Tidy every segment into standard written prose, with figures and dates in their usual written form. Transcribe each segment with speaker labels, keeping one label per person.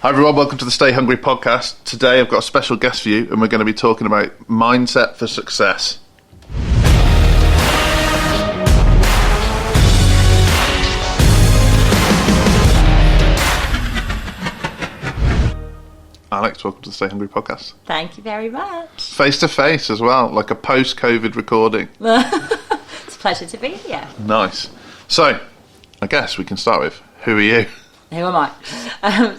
Speaker 1: Hi everyone, welcome to the Stay Hungry podcast. Today I've got a special guest for you and we're going to be talking about mindset for success. Alex, welcome to the Stay Hungry podcast.
Speaker 2: Thank you very much.
Speaker 1: Face to face as well, like a post-COVID recording.
Speaker 2: It's a pleasure to be here.
Speaker 1: Nice. So, I guess we can start with, who are you?
Speaker 2: Who am I?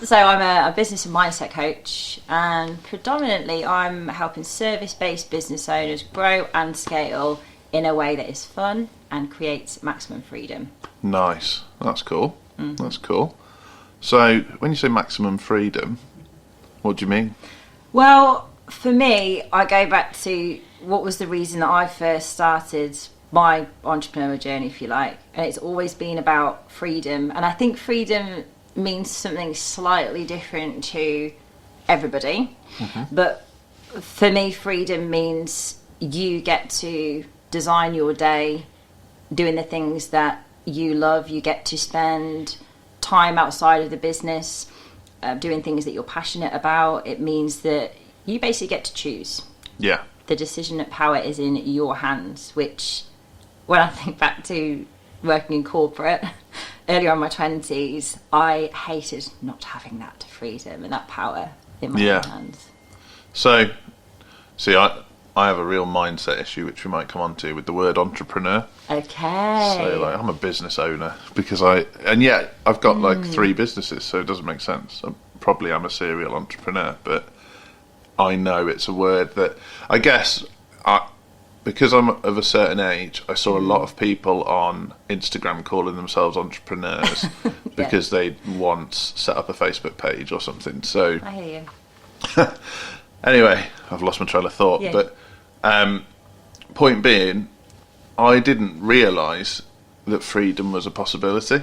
Speaker 2: So I'm a business and mindset coach, and predominantly I'm helping service-based business owners grow and scale in a way that is fun and creates maximum freedom.
Speaker 1: Nice. That's cool. That's cool. So, when you say maximum freedom, what do you mean?
Speaker 2: Well, for me, I go back to what was the reason that I first started my entrepreneurial journey, if you like, and it's always been about freedom. And I think freedom means something slightly different to everybody, but for me, freedom means you get to design your day doing the things that you love. You get to spend time outside of the business doing things that you're passionate about. It means that you basically get to choose.
Speaker 1: Yeah.
Speaker 2: The decision power is in your hands, which when I think back to working in corporate earlier in my 20s, I hated not having that freedom and that power in my own hands.
Speaker 1: So, see, I have a real mindset issue, which we might come on to, with the word entrepreneur.
Speaker 2: Okay.
Speaker 1: So, like, I'm a business owner because I've got like 3 businesses, so it doesn't make sense. I'm a serial entrepreneur, but I know it's a word that I guess because I'm of a certain age, I saw a lot of people on Instagram calling themselves entrepreneurs because they once set up a Facebook page or something. So
Speaker 2: I hear you.
Speaker 1: Anyway, I've lost my train of thought.
Speaker 2: Yeah.
Speaker 1: But point being, I didn't realise that freedom was a possibility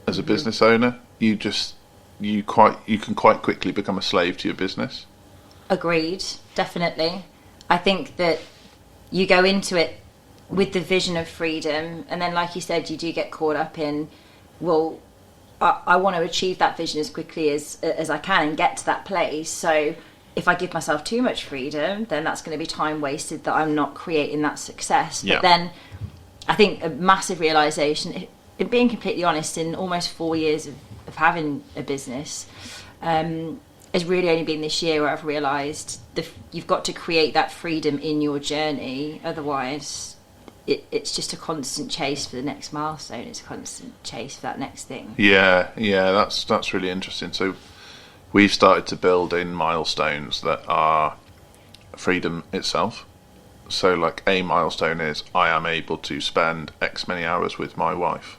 Speaker 1: as a business owner. You can quite quickly become a slave to your business. Agreed,
Speaker 2: definitely. I think that you go into it with the vision of freedom, and then, like you said, you do get caught up in, well, I want to achieve that vision as quickly as I can and get to that place. So if I give myself too much freedom, then that's going to be time wasted that I'm not creating that success.
Speaker 1: Yeah.
Speaker 2: But then I think a massive realisation, in being completely honest, in almost 4 years of having a business, it's really only been this year where I've realised you've got to create that freedom in your journey. Otherwise, it's just a constant chase for the next milestone. It's a constant chase for that next thing.
Speaker 1: Yeah, that's really interesting. So we've started to build in milestones that are freedom itself. So like a milestone is I am able to spend X many hours with my wife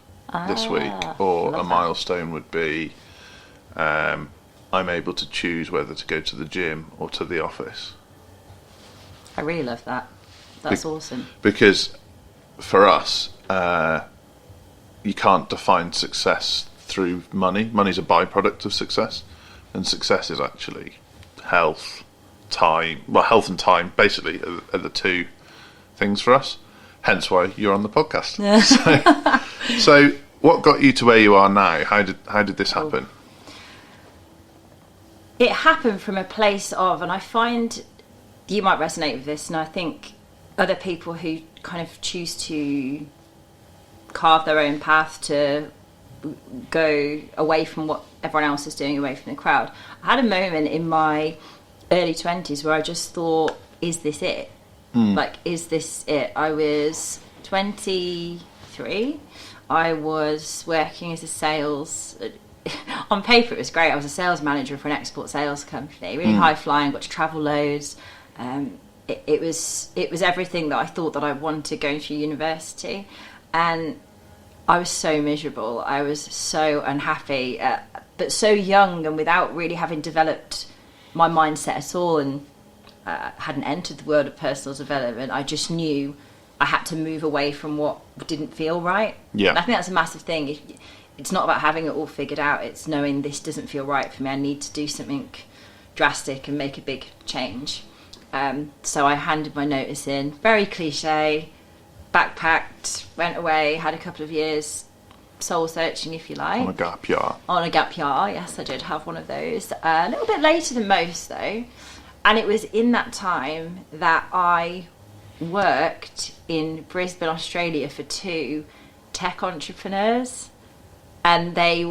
Speaker 1: this week. Or a milestone would be I'm able to choose whether to go to the gym or to the office.
Speaker 2: I really love that. That's awesome.
Speaker 1: Because for us, you can't define success through money. Money's a byproduct of success. And success is actually health, time. Well, health and time basically are the 2 things for us. Hence why you're on the podcast. So what got you to where you are now? How did this happen?
Speaker 2: It happened from a place of, and I find you might resonate with this, and I think other people who kind of choose to carve their own path to go away from what everyone else is doing, away from the crowd. I had a moment in my early 20s where I just thought, is this it? Like, is this it? I was 23. I was working as a sales... On paper, it was great. I was a sales manager for an export sales company, really high flying, got to travel loads. It was everything that I thought that I wanted going through university. And I was so miserable. I was so unhappy, but so young and without really having developed my mindset at all, and hadn't entered the world of personal development. I just knew I had to move away from what didn't feel right.
Speaker 1: Yeah.
Speaker 2: And I think that's a massive thing. It's not about having it all figured out. It's knowing this doesn't feel right for me. I need to do something drastic and make a big change. So I handed my notice in. Very cliche. Backpacked, went away, had a couple of years soul searching, if you like.
Speaker 1: On a gap year.
Speaker 2: On a gap year, yes, I did have one of those. A little bit later than most, though. And it was in that time that I worked in Brisbane, Australia for 2 tech entrepreneurs. And it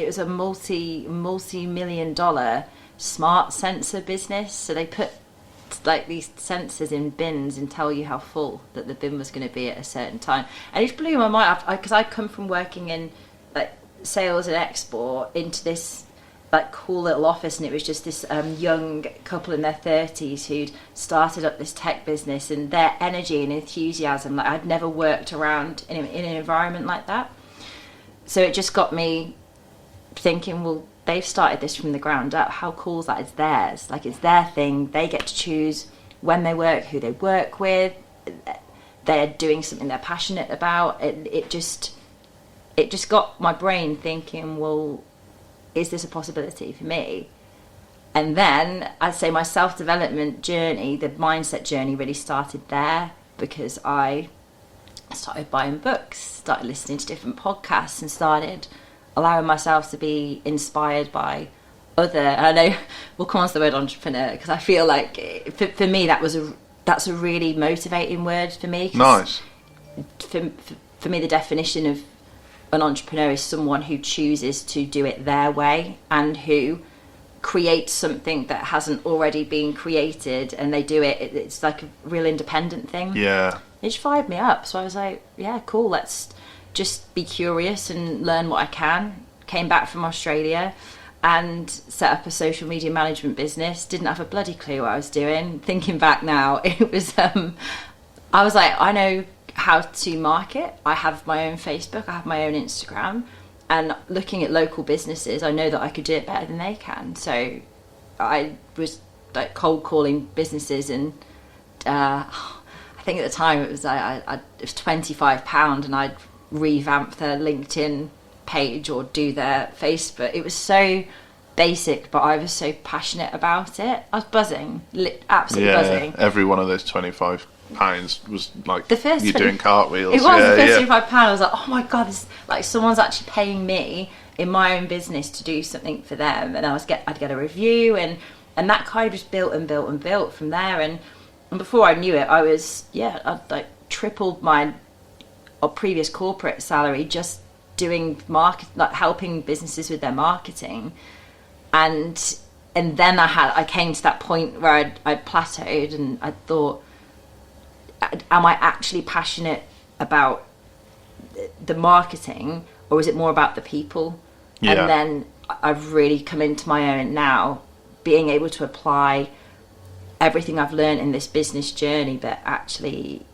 Speaker 2: was a multi-million dollar smart sensor business. So they put like these sensors in bins and tell you how full that the bin was going to be at a certain time. And it blew my mind, because I'd come from working in like sales and export into this like cool little office, and it was just this young couple in their 30s who'd started up this tech business, and their energy and enthusiasm, like I'd never worked around in an environment like that. So it just got me thinking, well, they've started this from the ground up. How cool is that? It's theirs. Like, it's their thing. They get to choose when they work, who they work with. They're doing something they're passionate about. It just got my brain thinking, well, is this a possibility for me? And then I'd say my self-development journey, the mindset journey, really started there, because I started buying books, started listening to different podcasts, and started allowing myself to be inspired by other. I know we'll come on to the word entrepreneur, because I feel like for me that's a really motivating word for me.
Speaker 1: Nice.
Speaker 2: For me, the definition of an entrepreneur is someone who chooses to do it their way, and who creates something that hasn't already been created, and they do it. It's like a real independent thing.
Speaker 1: Yeah.
Speaker 2: It just fired me up. So I was like, yeah, cool, let's just be curious and learn what I can. Came back from Australia and set up a social media management business. Didn't have a bloody clue what I was doing. Thinking back now, it was, I was like, I know how to market. I have my own Facebook, I have my own Instagram. And looking at local businesses, I know that I could do it better than they can. So I was like cold calling businesses, and I think at the time it was it was £25, and I'd revamp their LinkedIn page or do their Facebook. It was so basic, but I was so passionate about it. I was buzzing, absolutely buzzing.
Speaker 1: Every one of those £25 was like
Speaker 2: the first
Speaker 1: you're doing cartwheels.
Speaker 2: It was the first £25. I was like, oh my god, this, like someone's actually paying me in my own business to do something for them, and I'd get a review, and that kind of just built and built and built from there. And before I knew it, I'd like tripled my previous corporate salary just doing like helping businesses with their marketing. And then I came to that point where I'd plateaued, and I thought, am I actually passionate about the marketing, or is it more about the people? Yeah. And then I've really come into my own now, being able to apply everything I've learned in this business journey, but actually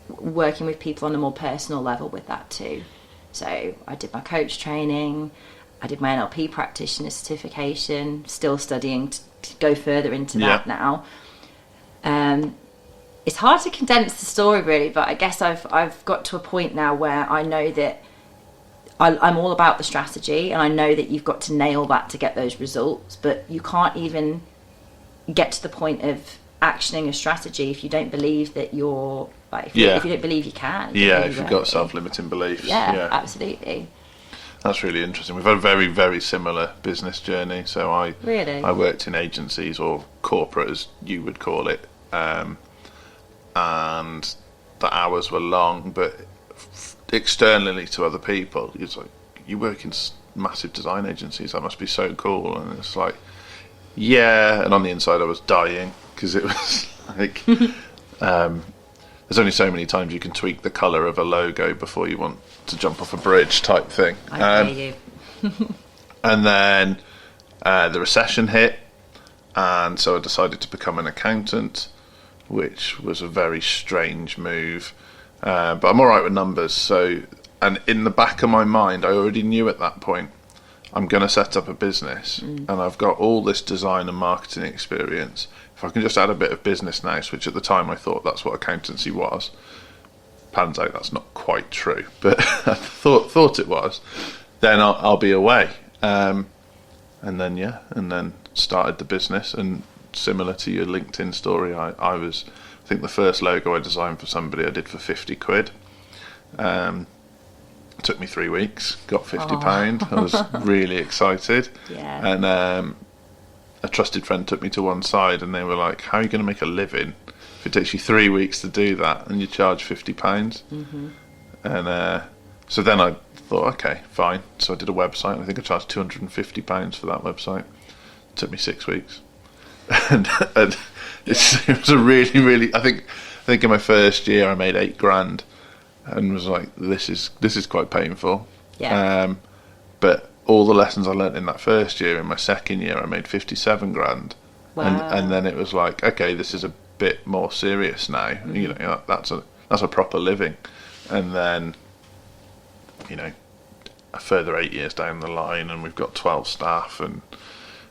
Speaker 2: working with people on a more personal level with that too. So I did my coach training, I did my NLP practitioner certification, still studying to go further into that now. It's hard to condense the story really, but I guess I've got to a point now where I know that I'm all about the strategy, and I know that you've got to nail that to get those results, but you can't even get to the point of actioning a strategy if you don't believe that you're like, if you don't believe you can.
Speaker 1: If you've got self-limiting beliefs.
Speaker 2: Yeah, absolutely.
Speaker 1: That's really interesting. We've had a very, very similar business journey. So I worked in agencies, or corporate as you would call it, and the hours were long, but externally to other people, it's like, you work in massive design agencies, that must be so cool. And it's like, and on the inside I was dying, because it was like there's only so many times you can tweak the colour of a logo before you want to jump off a bridge type thing.
Speaker 2: I hear you.
Speaker 1: And then the recession hit, and so I decided to become an accountant, which was a very strange move. But I'm all right with numbers. So, and in the back of my mind, I already knew at that point, I'm going to set up a business, and I've got all this design and marketing experience. If I can just add a bit of business nous, which at the time I thought that's what accountancy was. Pans out that's not quite true, but I thought it was. Then I'll be away. And then started the business. And similar to your LinkedIn story, I think the first logo I designed for somebody I did for £50 to Took me 3 weeks, got £50. I was really excited.
Speaker 2: Yeah.
Speaker 1: And a trusted friend took me to one side and they were like, how are you going to make a living if it takes you 3 weeks to do that and you charge £50? Mm-hmm. And so then I thought, okay, fine. So I did a website. I think I charged £250 for that website. It took me 6 weeks. and it was a really, really... I think in my first year I made £8,000 and was like, this is quite painful.
Speaker 2: Yeah.
Speaker 1: But all the lessons I learnt in that first year, in my second year I made £57,000.
Speaker 2: Wow.
Speaker 1: And then it was like, okay, this is a bit more serious now.
Speaker 2: Mm-hmm.
Speaker 1: You know, that's a proper living. And then, you know, a further 8 years down the line, and we've got 12 staff, and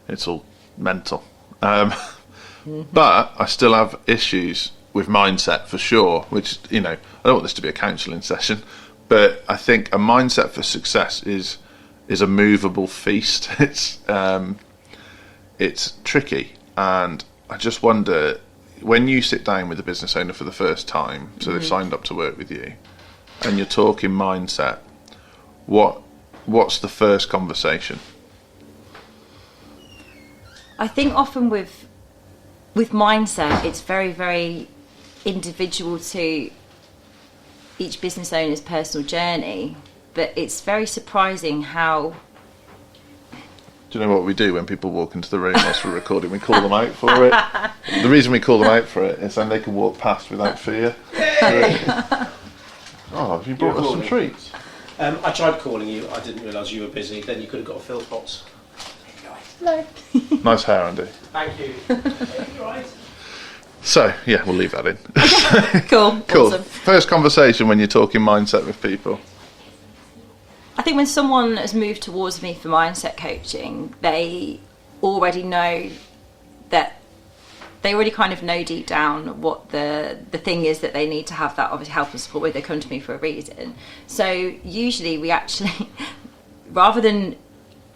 Speaker 1: it's all mental. But I still have issues with mindset for sure, which, you know, I don't want this to be a counselling session, but I think a mindset for success is a movable feast. It's tricky, and I just wonder, when you sit down with a business owner for the first time, so they've signed up to work with you, and you're talking mindset, what's the first conversation?
Speaker 2: I think often with mindset, it's very, very individual to each business owner's personal journey, but it's very surprising how...
Speaker 1: Do you know what we do when people walk into the room whilst we're recording? We call them out for it. The reason we call them out for it is then they can walk past without fear. Oh, have you brought us some treats?
Speaker 3: I tried calling you. I didn't realise you were busy. Then you could have got a Philpotts.
Speaker 2: Hello.
Speaker 1: Nice hair, Andy.
Speaker 3: Thank you. Right.
Speaker 1: So, yeah, we'll leave that in.
Speaker 2: Cool.
Speaker 1: Cool.
Speaker 2: Awesome.
Speaker 1: First conversation when you're talking mindset with people.
Speaker 2: I think when someone has moved towards me for mindset coaching, they already know that they already kind of know deep down what the thing is that they need to have that obviously help and support with. They come to me for a reason. So usually we actually, rather than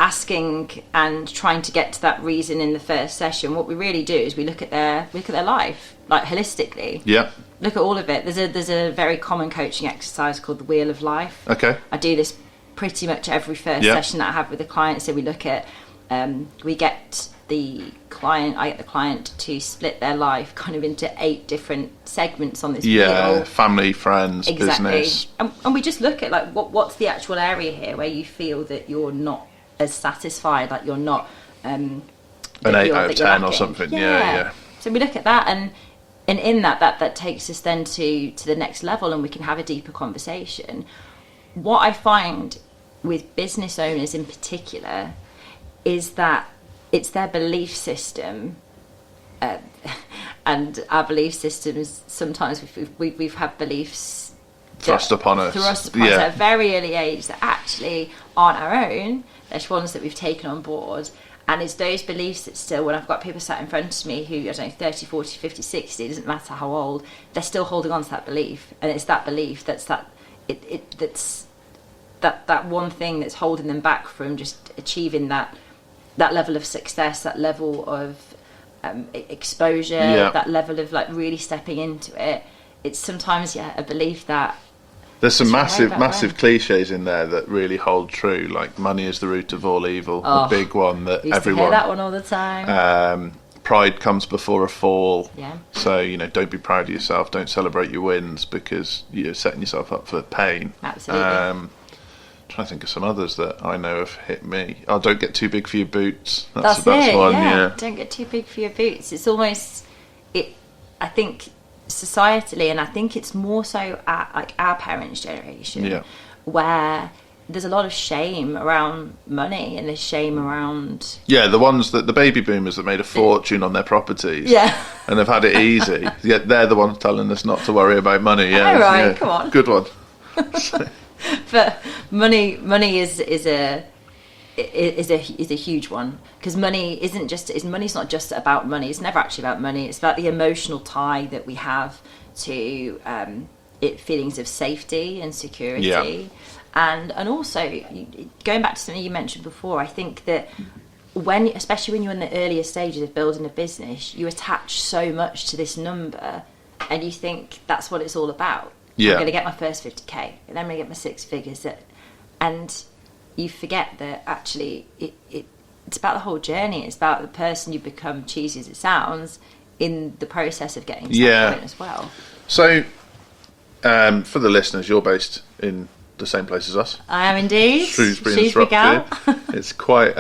Speaker 2: asking and trying to get to that reason in the first session, what we really do is we look at their life, like holistically.
Speaker 1: Yeah.
Speaker 2: Look at all of it. There's a very common coaching exercise called the Wheel of Life.
Speaker 1: Okay.
Speaker 2: I do this pretty much every first session that I have with the client. So we look at, I get the client to split their life kind of into 8 different segments on this wheel.
Speaker 1: Family, friends, business.
Speaker 2: And we just look at like what's the actual area here where you feel that you're not as satisfied, like you're not
Speaker 1: an 8 out of 10 or something. Yeah.
Speaker 2: So we look at that, and in that takes us then to the next level, and we can have a deeper conversation. What I find with business owners in particular is that it's their belief system, and our belief systems, sometimes we've had beliefs
Speaker 1: thrust upon us
Speaker 2: at a very early age that actually aren't our own. There's ones that we've taken on board, and it's those beliefs that still, when I've got people sat in front of me who, I don't know, 30, 40, 50, 60, it doesn't matter how old, they're still holding on to that belief, and it's that belief that's that one thing that's holding them back from just achieving that level of success, that level of exposure, that level of like really stepping into it. It's sometimes a belief that
Speaker 1: there's some massive cliches in there that really hold true, like money is the root of all evil, the big one that
Speaker 2: used
Speaker 1: everyone
Speaker 2: to hear that one all the time.
Speaker 1: Pride comes before a fall.
Speaker 2: Yeah.
Speaker 1: So, you know, don't be proud of yourself, don't celebrate your wins, because you're setting yourself up for pain.
Speaker 2: Absolutely.
Speaker 1: Trying to think of some others that I know have hit me. Oh, don't get too big for your boots.
Speaker 2: That's
Speaker 1: one.
Speaker 2: Yeah. Don't get too big for your boots. It's almost I think societally, and I think it's more so at like our parents' generation, where there's a lot of shame around money, and there's shame around
Speaker 1: the ones that the baby boomers that made a fortune on their properties, and have had it easy. Yet they're the ones telling us not to worry about money.
Speaker 2: Come on,
Speaker 1: good one.
Speaker 2: But money is a huge one, because money's not just about money. It's never actually about money. It's about the emotional tie that we have to feelings of safety and security, and also going back to something you mentioned before. I think that especially when you're in the earlier stages of building a business, you attach so much to this number, and you think that's what it's all about.
Speaker 1: Yeah.
Speaker 2: I'm going to get my first 50k, and then I'm going to get my six figures. And you forget that actually it's about the whole journey. It's about the person you become, cheesy as it sounds, in the process of getting to that point as well.
Speaker 1: So, for the listeners, you're based in the same place as us.
Speaker 2: I am indeed.
Speaker 1: Shrewsbury gal. It's quite...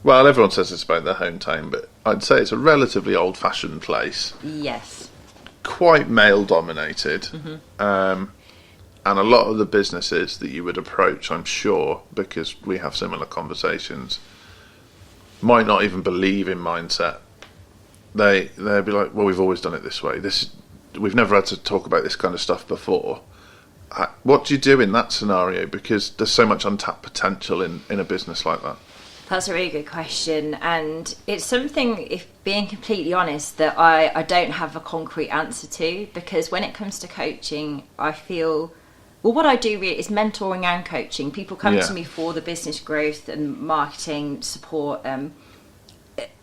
Speaker 1: well, everyone says it's about their hometown, but I'd say it's a relatively old-fashioned place.
Speaker 2: Yes.
Speaker 1: Quite male-dominated. And a lot of the businesses that you would approach, I'm sure, because we have similar conversations, might not even believe in mindset. They'd be like, well, we've always done it this way. We've never had to talk about this kind of stuff before. What do you do in that scenario? Because there's so much untapped potential in a business like that.
Speaker 2: That's a really good question, and it's something, if being completely honest, that I don't have a concrete answer to, because when it comes to coaching, I feel, well, what I do really is mentoring and coaching. People come to me for the business growth and marketing support and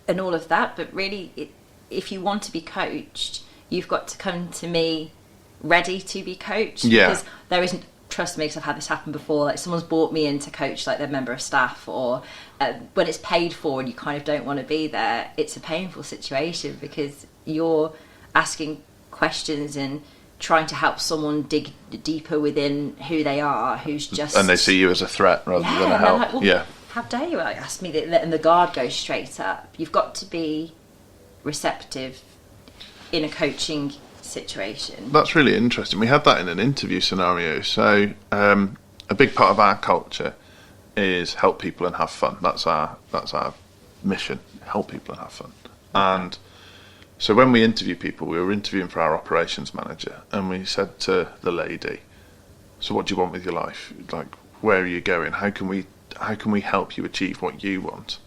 Speaker 2: all of that, but really, if you want to be coached, you've got to come to me ready to be coached.
Speaker 1: Yeah.
Speaker 2: Because there isn't, trust me, because I've had this happen before, like someone's brought me in to coach like their member of staff, or when it's paid for and you kind of don't want to be there, it's a painful situation because you're asking questions and trying to help someone dig deeper within who they are, who's just...
Speaker 1: And they see you as a threat rather than a help.
Speaker 2: Like, well, how dare you ask me that, letting the guard go straight up? You've got to be receptive in a coaching situation.
Speaker 1: That's really interesting. We had that in an interview scenario. So a big part of our culture is help people and have fun. That's our mission, help people and have fun. And so when we interview people, we were interviewing for our operations manager, and we said to the lady, so what do you want with your life? Like, where are you going? How can we help you achieve what you want?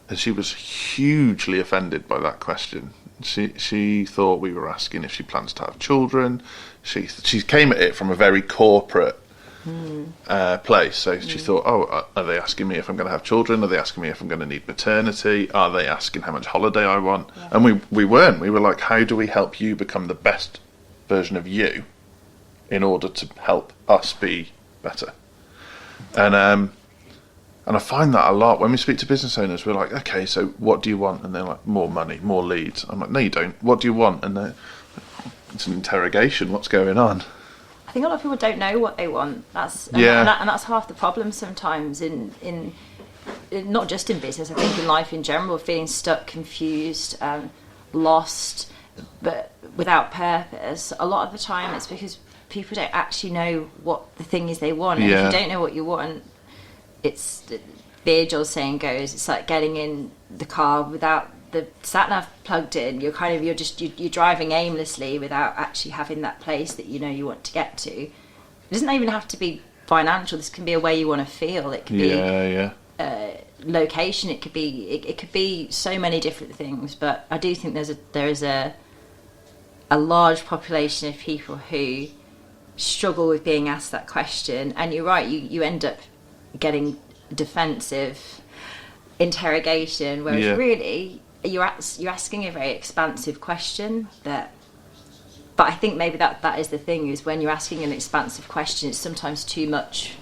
Speaker 1: And she was hugely offended by that question. She thought we were asking if she plans to have children. She came at it from a very corporate place. So she thought, oh, are they asking me if I'm going to have children? Are they asking me if I'm going to need maternity? Are they asking how much holiday I want? Yeah. And we weren't. We were like, how do we help you become the best version of you in order to help us be better? And I find that a lot when we speak to business owners. We're like, okay, so what do you want? And they're like, more money, more leads. I'm like, no, you don't. What do you want? And it's an interrogation. What's going on?
Speaker 2: I think a lot of people don't know what they want. And that's half the problem sometimes in not just in business. I think in life in general, feeling stuck, confused, lost, but without purpose. A lot of the time, it's because people don't actually know what the thing is they want. And if you don't know what you want, it's the age-old saying goes, it's like getting in the car without the sat-nav plugged in. You're driving aimlessly without actually having that place that you know you want to get to. It doesn't even have to be financial. This can be a way you want to feel. It could be location. It could be so many different things. But I do think there is a large population of people who struggle with being asked that question. And you're right. You end up getting defensive interrogation, whereas really you're asking a very expansive question. But I think maybe that is the thing, is when you're asking an expansive question, it's sometimes too much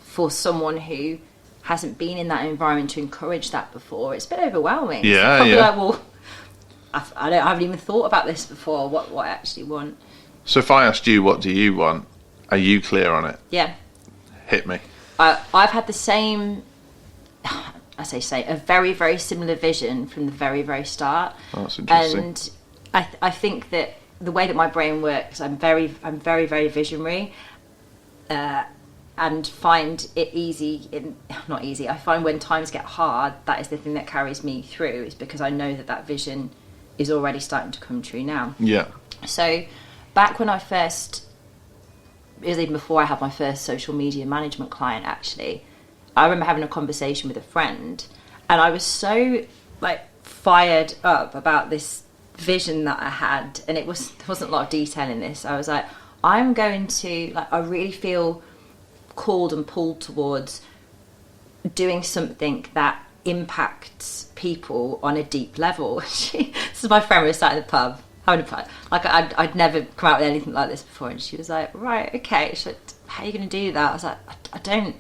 Speaker 2: for someone who hasn't been in that environment to encourage that before. It's a bit overwhelming. Like, well, I haven't even thought about this before, what I actually want.
Speaker 1: So if I asked you, what do you want? Are you clear on it?
Speaker 2: Yeah.
Speaker 1: Hit me.
Speaker 2: I've had the same, a very, very similar vision from the very, very start.
Speaker 1: Oh, that's interesting.
Speaker 2: And I think that the way that my brain works, I'm very, very visionary, and find it not easy. I find when times get hard, that is the thing that carries me through, is because I know that vision is already starting to come true now.
Speaker 1: Yeah.
Speaker 2: So back when it was even before I had my first social media management client, actually, I remember having a conversation with a friend, and I was so fired up about this vision that I had, and there wasn't a lot of detail in this. I was like, I'm going to, I really feel called and pulled towards doing something that impacts people on a deep level. This is my friend, we were sat in the pub, I'd never come out with anything like this before, and she was like, right, okay. She's like, how are you going to do that? I was like, I don't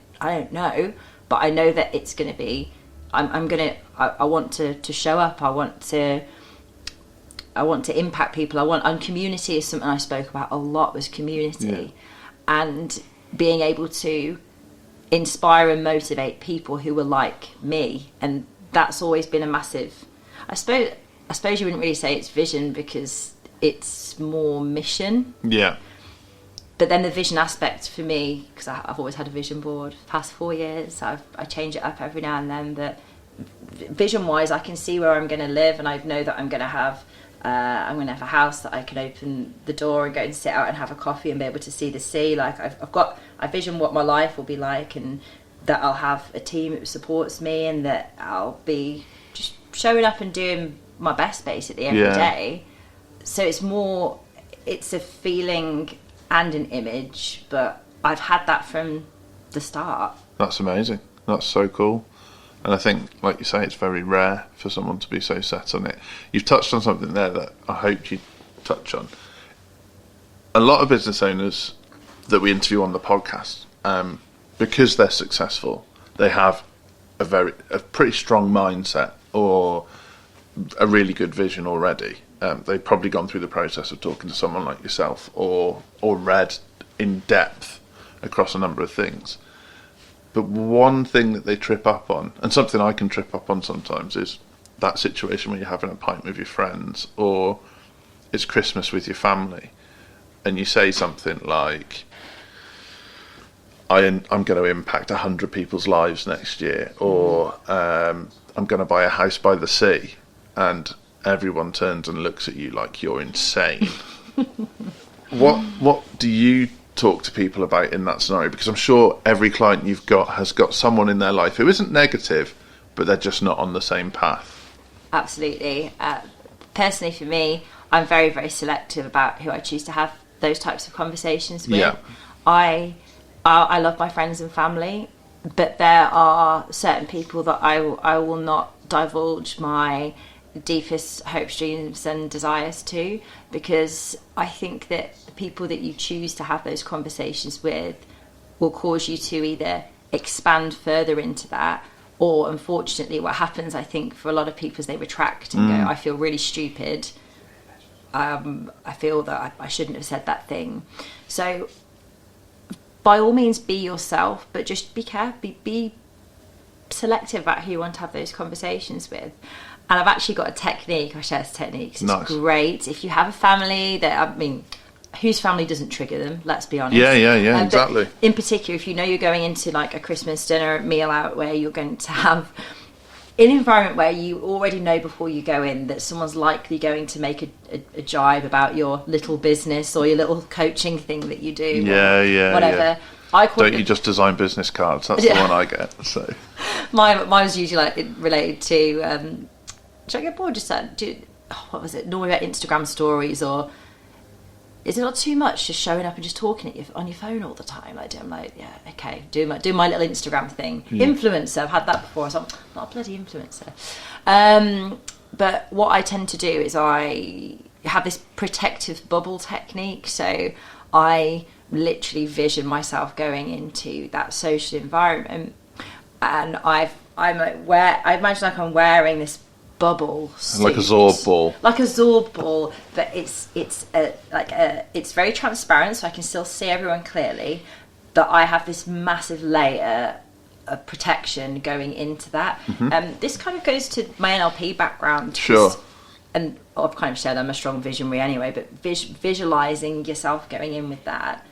Speaker 2: know, but I know that it's going to be. I want to show up. I want to impact people. And community is something I spoke about a lot. Was community, and being able to inspire and motivate people who were like me, and that's always been a massive. I suppose you wouldn't really say it's vision because it's more mission.
Speaker 1: Yeah.
Speaker 2: But then the vision aspect for me, because I've always had a vision board for the past 4 years, I change it up every now and then. That vision-wise, I can see where I'm going to live, and I know that I'm going to have a house that I can open the door and go and sit out and have a coffee and be able to see the sea. Like I vision what my life will be like, and that I'll have a team that supports me, and that I'll be just showing up and doing my best basically every day. So it's a feeling and an image, but I've had that from the start.
Speaker 1: That's amazing. That's so cool. And I think, like you say, it's very rare for someone to be so set on it. You've touched on something there that I hope you touch on. A lot of business owners that we interview on the podcast, because they're successful, they have a pretty strong mindset or a really good vision already. They've probably gone through the process of talking to someone like yourself, or read in depth across a number of things. But one thing that they trip up on, and something I can trip up on sometimes, is that situation where you're having a pint with your friends, or it's Christmas with your family, and you say something like, I'm going to impact 100 people's lives next year, or I'm going to buy a house by the sea, and everyone turns and looks at you like you're insane. What do you talk to people about in that scenario? Because I'm sure every client you've got has got someone in their life who isn't negative, but they're just not on the same path.
Speaker 2: Absolutely. Personally, for me, I'm very, very selective about who I choose to have those types of conversations with.
Speaker 1: Yeah.
Speaker 2: I love my friends and family, but there are certain people that I will not divulge my deepest hopes, dreams and desires to, because I think that the people that you choose to have those conversations with will cause you to either expand further into that, or unfortunately what happens, I think, for a lot of people is they retract and go, I feel really stupid, I feel that I shouldn't have said that thing. So by all means be yourself, but just be careful, be selective about who you want to have those conversations with. And I've actually got a technique. I share this technique. It's
Speaker 1: nice.
Speaker 2: Great if you have a family that, whose family doesn't trigger them, let's be honest.
Speaker 1: Yeah, exactly.
Speaker 2: In particular, if you know you're going into like a Christmas dinner meal out where you're going to have in an environment where you already know before you go in that someone's likely going to make a jibe about your little business or your little coaching thing that you do. Whatever.
Speaker 1: Yeah. Don't you just design business cards? That's the one I get. So
Speaker 2: mine was usually like related to. Should I get bored? Just what was it? Normally about Instagram stories, or is it not too much just showing up and just talking on your phone all the time? I'm like, yeah, okay, do my little Instagram thing. Influencer, I've had that before. So I'm not a bloody influencer. But what I tend to do is I have this protective bubble technique. So I literally vision myself going into that social environment, and I imagine like I'm wearing this bubble suit,
Speaker 1: like a Zorb
Speaker 2: ball, but it's very transparent, so I can still see everyone clearly, but I have this massive layer of protection going into that. This kind of goes to my NLP background,
Speaker 1: sure,
Speaker 2: and I've kind of said I'm a strong visionary anyway, but visualizing yourself going in with that,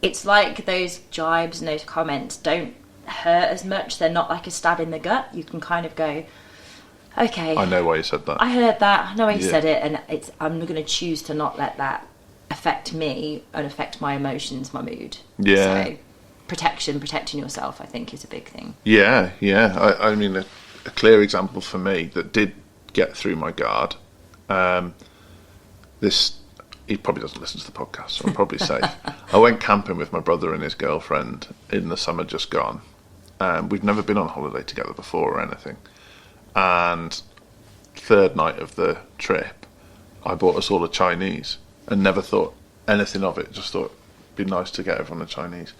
Speaker 2: it's like those jibes and those comments don't hurt as much. They're not like a stab in the gut. You can kind of go, okay,
Speaker 1: I know why you said that.
Speaker 2: I heard that. I know why you said it, and I'm going to choose to not let that affect me and affect my emotions, my mood.
Speaker 1: Yeah.
Speaker 2: So protecting yourself, I think, is a big thing.
Speaker 1: Yeah. I mean, a clear example for me that did get through my guard. He probably doesn't listen to the podcast, so I'm probably safe. I went camping with my brother and his girlfriend in the summer just gone. We've never been on holiday together before or anything. And third night of the trip, I bought us all a Chinese and never thought anything of it. Just thought it'd be nice to get everyone a Chinese.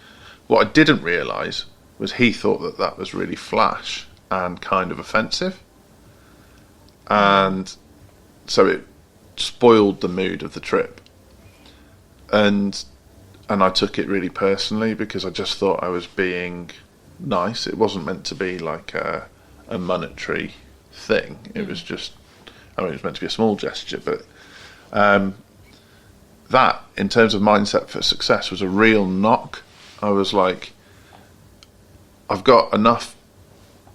Speaker 1: What I didn't realise was he thought that that was really flash and kind of offensive. And so it spoiled the mood of the trip. And I took it really personally because I just thought I was being nice. It wasn't meant to be like a monetary thing. It was just, I mean, it was meant to be a small gesture, but that, in terms of mindset for success, was a real knock. I was like, I've got enough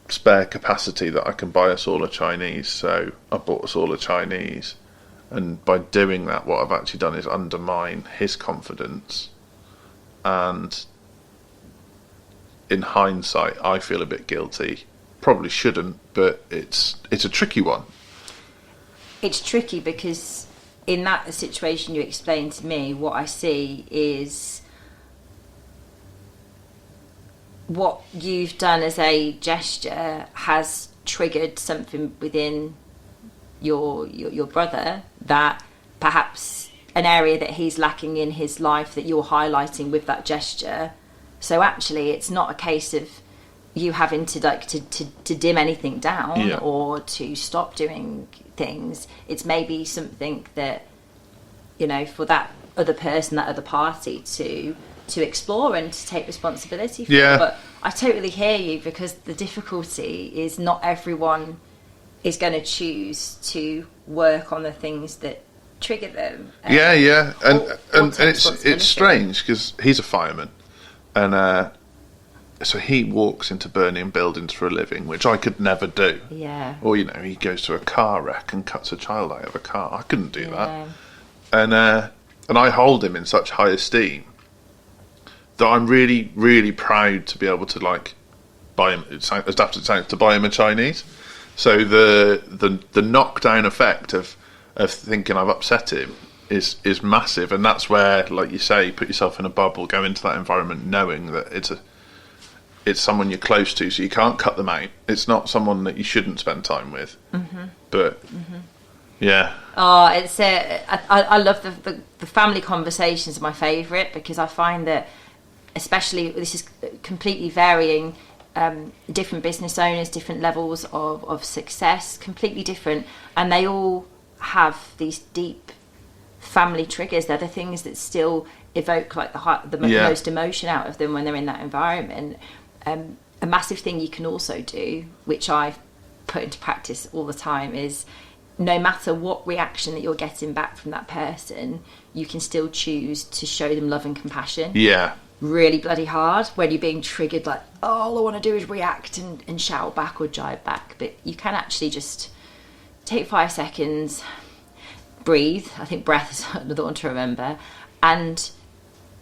Speaker 1: spare capacity that I can buy us all a Chinese, so I bought us all a Chinese. And by doing that, what I've actually done is undermine his confidence. And in hindsight, I feel a bit guilty. Probably shouldn't, but it's a tricky one.
Speaker 2: It's tricky because in that situation you explained to me, what I see is what you've done as a gesture has triggered something within your brother, that perhaps an area that he's lacking in his life that you're highlighting with that gesture. So actually it's not a case of you having to dim anything down or to stop doing things. It's maybe something that, you know, for that other person, that other party to explore and to take responsibility for. But I totally hear you, because the difficulty is not everyone is going to choose to work on the things that trigger them.
Speaker 1: And it's strange because he's a fireman, and so he walks into burning buildings for a living, which I could never do.
Speaker 2: Yeah.
Speaker 1: Or, you know, he goes to a car wreck and cuts a child out of a car. I couldn't do that. And I hold him in such high esteem that I'm really, really proud to be able to, like, buy him, as daft as it sounds, to buy him a Chinese. So the knockdown effect of thinking I've upset him is massive, and that's where, like you say, put yourself in a bubble, go into that environment knowing that it's someone you're close to, so you can't cut them out. It's not someone that you shouldn't spend time with. But yeah.
Speaker 2: Oh, it's I love the family conversations are my favourite, because I find that, especially, this is completely varying. Different business owners, different levels of success, completely different, and they all have these deep family triggers. They're the things that still evoke like the most emotion out of them when they're in that environment. A massive thing you can also do, which I put into practice all the time, is no matter what reaction that you're getting back from that person, you can still choose to show them love and compassion.
Speaker 1: Yeah.
Speaker 2: Really bloody hard when you're being triggered, like, oh, all I want to do is react and shout back or jibe back. But you can actually just take 5 seconds, breathe. I think breath is another one to remember, and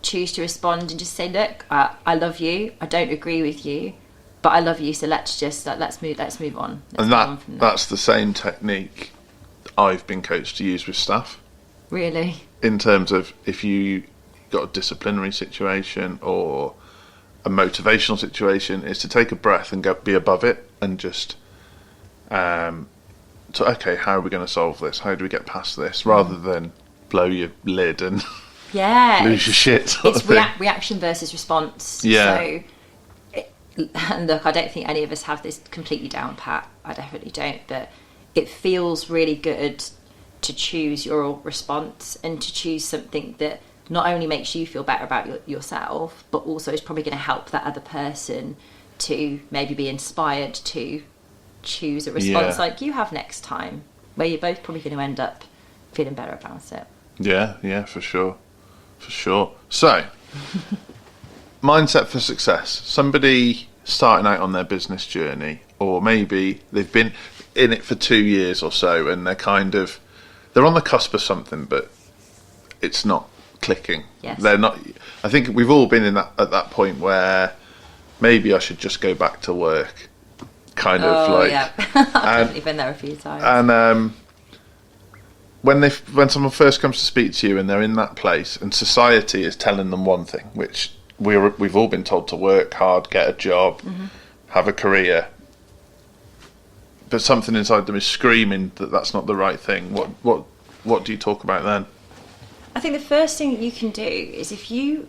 Speaker 2: choose to respond and just say, look, I love you, I don't agree with you, but I love you, so let's just let's move on.
Speaker 1: That's the same technique I've been coached to use with staff.
Speaker 2: Really? In
Speaker 1: terms of, if you got a disciplinary situation or a motivational situation, is to take a breath and be above it, and just okay, how are we going to solve this? How do we get past this? Rather than blow your lid and lose your shit.
Speaker 2: It's reaction versus response.
Speaker 1: Yeah.
Speaker 2: So, and look, I don't think any of us have this completely down pat. I definitely don't. But it feels really good to choose your response and to choose something that not only makes you feel better about yourself, but also is probably going to help that other person to maybe be inspired to choose a response like you have next time, where you're both probably going to end up feeling better about it.
Speaker 1: Yeah, for sure. So, mindset for success. Somebody starting out on their business journey, or maybe they've been in it for 2 years or so, and they're on the cusp of something, but it's not clicking.
Speaker 2: Yes.
Speaker 1: They're not. I think we've all been at that point where maybe I should just go back to work. Kind of like.
Speaker 2: Yeah. I've definitely been there a few times.
Speaker 1: And when someone first comes to speak to you and they're in that place, and society is telling them one thing, which we've all been told to work hard, get a job, have a career, but something inside them is screaming that that's not the right thing. What what do you talk about then?
Speaker 2: I think the first thing that you can do is if you've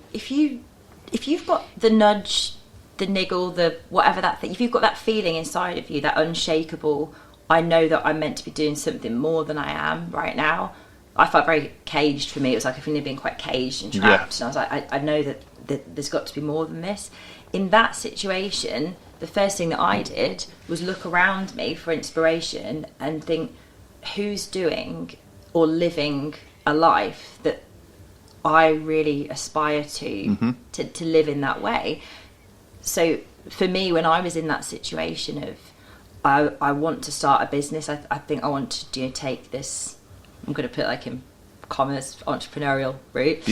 Speaker 2: got the nudge, the niggle, the whatever that thing, if you've got that feeling inside of you, that unshakable, I know that I'm meant to be doing something more than I am right now. I felt very caged for me. It was like I've been quite caged and trapped. And I was like, I know that there's got to be more than this. In that situation, the first thing that I did was look around me for inspiration and think, who's doing or living a life that I really aspire to live in that way. So for me, when I was in that situation of I want to start a business, I think I want to take this, I'm going to put like in commas, entrepreneurial route.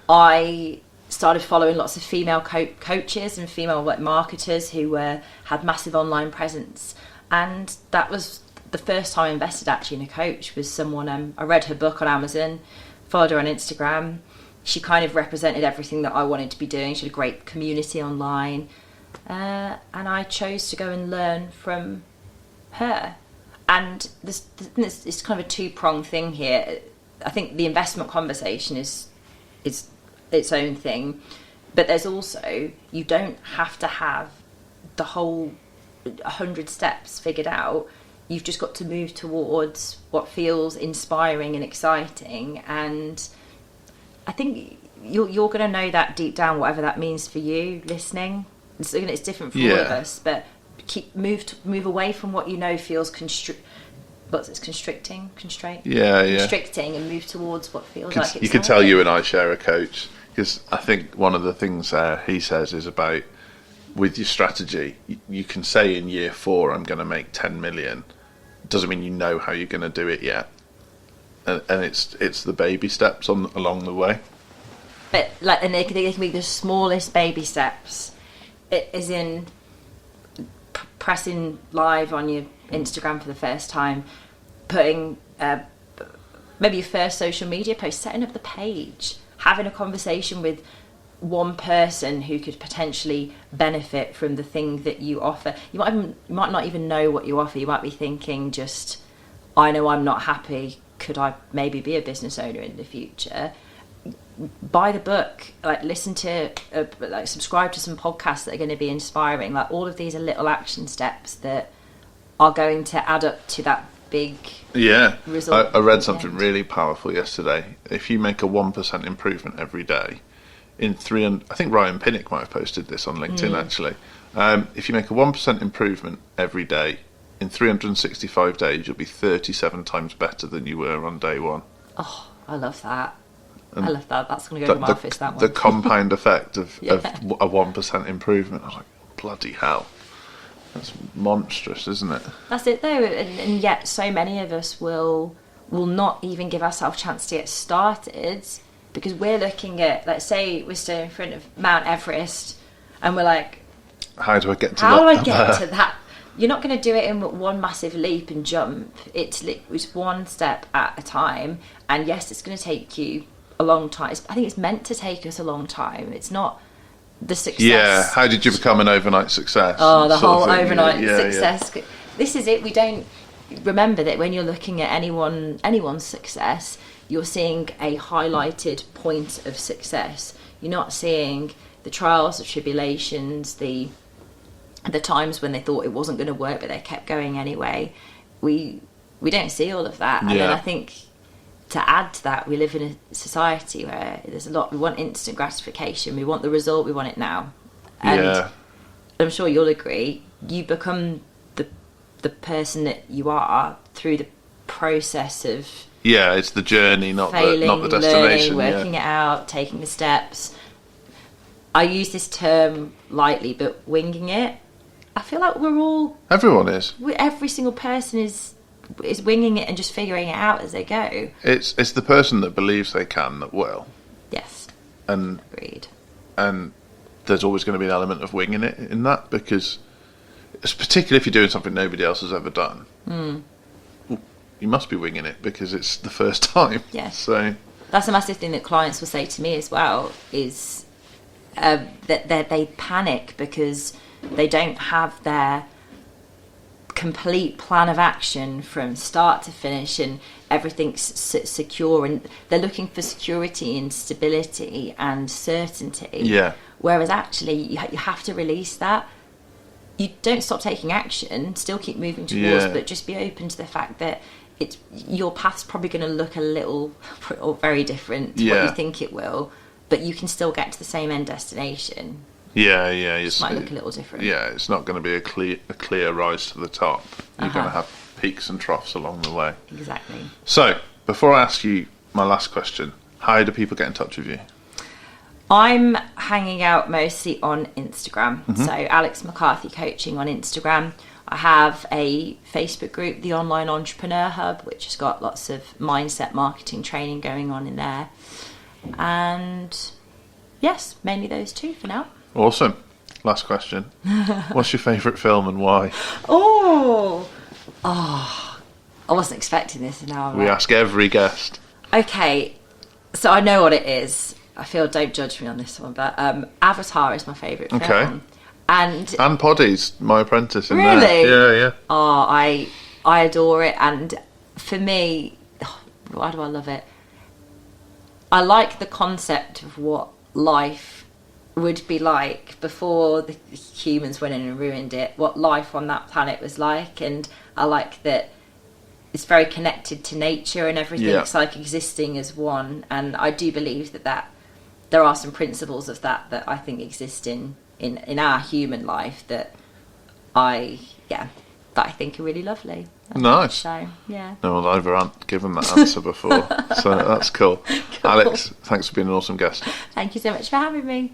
Speaker 2: I started following lots of female coaches and female marketers who had massive online presence, and that was the first time I invested actually in a coach. Was someone I read her book on Amazon, followed her on Instagram. She kind of represented everything that I wanted to be doing. She had a great community online, and I chose to go and learn from her. And it's kind of a two-pronged thing here. I think the investment conversation is its own thing, but there's also, you don't have to have the whole 100 steps figured out. You've just got to move towards what feels inspiring and exciting, and I think you're going to know that deep down, whatever that means for you listening. It's different for all of us, but move away from what you know feels constricting, and move towards what feels like exciting.
Speaker 1: You can tell you and I share a coach, because I think one of the things he says is about, with your strategy, you can say in year 4 I'm going to make 10 million. Doesn't mean you know how you're going to do it yet, and it's the baby steps along the way. But
Speaker 2: and they can be the smallest baby steps. It is in pressing live on your Instagram for the first time, putting maybe your first social media post, setting up the page, having a conversation with one person who could potentially benefit from the thing that you offer. You might not even know what you offer. You might be thinking, just, I know I'm not happy. Could I maybe be a business owner in the future? Buy the book, listen to, subscribe to some podcasts that are going to be inspiring. All of these are little action steps that are going to add up to that big result.
Speaker 1: I read something really powerful yesterday. If you make a 1% improvement every day, I think Ryan Pinnock might have posted this on LinkedIn actually. If you make a 1% improvement every day, in 365 days, you'll be 37 times better than you were on day one.
Speaker 2: Oh, I love that. I love that. That's going to go to my office, that one.
Speaker 1: The compound effect of a 1% improvement. I was like, bloody hell. That's monstrous, isn't it?
Speaker 2: That's it, though. And yet so many of us will not even give ourselves a chance to get started, because we're looking at, let's say we're still in front of Mount Everest, and we're like,
Speaker 1: how do I get to
Speaker 2: that? You're not going to do it in one massive leap and jump. It's one step at a time. And yes, it's going to take you a long time. I think it's meant to take us a long time. It's not the success. Yeah,
Speaker 1: how did you become an overnight success?
Speaker 2: Oh, the whole overnight success. Yeah. This is it. We don't remember that when you're looking at anyone's success, you're seeing a highlighted point of success. You're not seeing the trials, the tribulations, the times when they thought it wasn't going to work, but they kept going anyway. We don't see all of that. And then I think, to add to that, we live in a society where there's a lot, we want instant gratification, we want the result, we want it now. And I'm sure you'll agree, you become the person that you are through the process of
Speaker 1: it's the journey, not
Speaker 2: failing,
Speaker 1: the destination.
Speaker 2: Learning, working it out, taking the steps. I use this term lightly, but winging it, I feel like
Speaker 1: everyone is.
Speaker 2: Every single person is winging it and just figuring it out as they go.
Speaker 1: It's the person that believes they can that will.
Speaker 2: Yes.
Speaker 1: And
Speaker 2: agreed.
Speaker 1: And there's always going to be an element of winging it in that, because particularly if you're doing something nobody else has ever done, you must be winging it because it's the first time.
Speaker 2: Yes.
Speaker 1: So
Speaker 2: that's a massive thing that clients will say to me as well, is that they panic because they don't have their complete plan of action from start to finish, and everything's secure, and they're looking for security and stability and certainty.
Speaker 1: Yeah.
Speaker 2: Whereas actually, you have to release that. You don't stop taking action, still keep moving towards, but just be open to the fact that your path's probably going to look a little or very different to what you think it will, but you can still get to the same end destination.
Speaker 1: Yeah.
Speaker 2: It might look a little different.
Speaker 1: Yeah, it's not going to be a clear rise to the top. You're going to have peaks and troughs along the way.
Speaker 2: Exactly.
Speaker 1: So, before I ask you my last question, how do people get in touch with you?
Speaker 2: I'm hanging out mostly on Instagram. So Alex McCarthy Coaching on Instagram. I have a Facebook group, the Online Entrepreneur Hub, which has got lots of mindset marketing training going on in there. And yes, mainly those two for now.
Speaker 1: Awesome. Last question. What's your favourite film and why?
Speaker 2: Oh, I wasn't expecting this. Now
Speaker 1: We ask every guest.
Speaker 2: Okay, so I know what it is. I feel, don't judge me on this one, but Avatar is my favourite film.
Speaker 1: Okay.
Speaker 2: And
Speaker 1: Poddy's My Apprentice in
Speaker 2: really?
Speaker 1: there. Yeah.
Speaker 2: Oh, I adore it. And for me, why do I love it? I like the concept of what life would be like before the humans went in and ruined it, what life on that planet was like. And I like that it's very connected to nature and everything.
Speaker 1: Yeah.
Speaker 2: It's like existing as one. And I do believe that there are some principles of that I think exist in our human life that I think are really lovely.
Speaker 1: Nice.
Speaker 2: So, yeah.
Speaker 1: No one ever given that answer before, so that's cool. Alex, thanks for being an awesome guest.
Speaker 2: Thank you so much for having me.